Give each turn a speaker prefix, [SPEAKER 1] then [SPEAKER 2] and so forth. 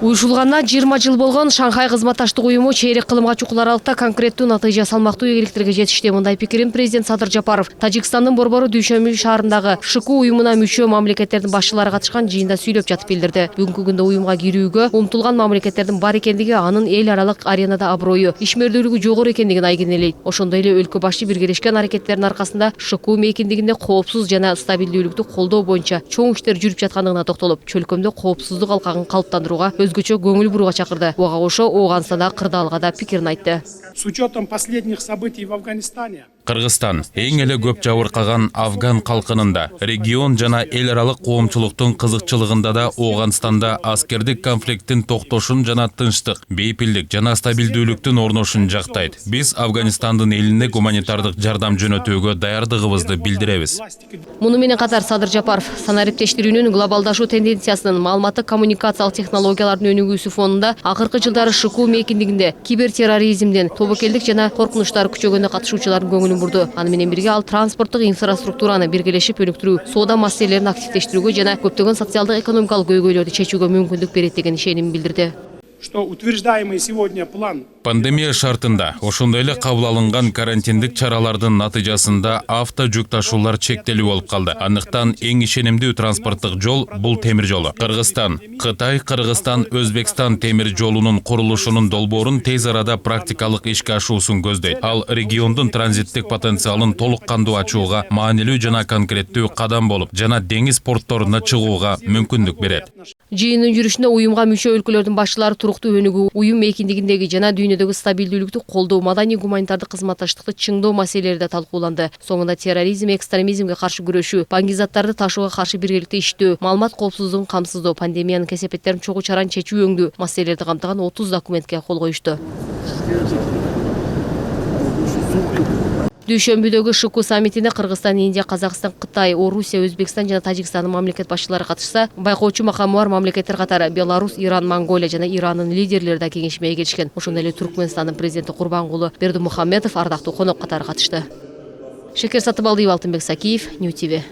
[SPEAKER 1] Уюшулганына 20 жыл болгон Шанхай кызматташтык уюму чейрек кылымга чукул аралыкта конкреттүү натыйжа салмактуу ийгиликтерге жетишти. Мындай пикирин президент Садыр Жапаров Тажикстандын борбору Дүйшөмбү шаарындагы ШКУ уюмуна мүчө мамлекеттердин башчылары катышкан жыйында сүйлөп жатып билдирди. Бүгүнкү күндө уюмга кирүүгө умтулган мамлекеттердин бар экендиги анын эл аралык аренада аброю, ишмердүүлүгү жогору экендигин айгинелейт. Ошондой эле өлкө башчы биргелешкен аракеттердин аркасында ШКУ мейкиндигинде коопсуз жана стабилдүүлүктү колдоо боюнча чоң иштер жүрүп жаткандыгына токтолуп, чөлкөмдө коопсуздук алкагын калыптандырууга өзгөчө көңүл буруга чакырды. Буга кошо Ооганстанда кырдаалга да пикирин айтты.
[SPEAKER 2] С учетом последних событий в Афганистане,
[SPEAKER 3] Кыргызстан эң эле көп жабыркаган афган калкынында, регион жана эл аралык коомчулуктун кызыкчылыгында да Ооганстанда аскердик конфликттин токтошун жана тынчтык, бейпилдик жана стабилдүүлүктүн орношун жактайт. Биз Афганистандын элине гуманитардык жардам жөнөтүүгө даярдыгыбызды билдиребиз.
[SPEAKER 1] Муну менен катар Садыр Жапаров санариптештирүүнүн глобалдашуу тенденциясынын маалыматтык коммуникациялык технологиялардын өнүгүүсү фонунда акыркы жылдары ШКУ мейкиндигинде кибертерроризмден, тобокелдик жана коркунучтар күчөгөнгө катышуучулардын көңүлүн бурду. Аны менен бирге ал транспорттук инфраструктураны биргелешип өнүктүрүү, соода маселелерин активдештирүүгө жана көптөгөн социалдык экономикалык көйгөйлөрдү чечүүгө мүмкүндүк берет деген ишенимин билдирди.
[SPEAKER 2] что утверждаемый сегодня план
[SPEAKER 3] Пандемия шартында ошондой эле кабыл алынган карантиндик чаралардын натыйжасында авто жүк ташуулар чектелүү болуп калды. Андыктан эң ишенимдүү транспорттук жол бул темир жолу. Кыргызстан, Кытай, Кыргызстан, Өзбекстан темир жолунун курулушунун долбоорун тез арада практикалык ишке ашуусун көздөйт. Ал региондун транзиттик потенциалын толук кандуу ачууга маанилүү жана конкреттүү кадам болуп, жана деңиз портторуна чыгууга мүмкүндүк берет.
[SPEAKER 1] Жыйындын жүрүшүндө уюмга мүчө өлкөлөрдүн башчылары туруктуу өнүгүү, уюм мейкиндигиндеги жана дүйнөдөгү стабилдүүлүктү колдоо, маданий гуманитардык кызматташтыкты чыңдоо маселелери да талкууланды. Соңунда терроризм, экстремизмге каршы күрөшүү, баңгизаттарды ташууга каршы биргеликте иштөө, маалымат коопсуздугун камсыздоо, пандемиянын кесепеттерин чогуу чаран чечүү өңдүү маселелерди камтыган 30 документке кол коюшту. Дүйшөмбүдөгү ШКУ саммитине Кыргызстан, Индия, Казакстан, Кытай, Орусия, Өзбекстан жана Тажикстандын мамлекет башчылары катышса, байкоочу макамы бар мамлекеттер катары Беларусь, Иран, Монголия жана Ирандын лидерлери да кеңешмеге келишкен. Ошондой эле Түркмөнстандын президенти Курбангулы Бердимухамедов ардактуу конок катары катышты. Шекер Сатыбалдиев, Алтынбек Сакиев, Нью ТВ.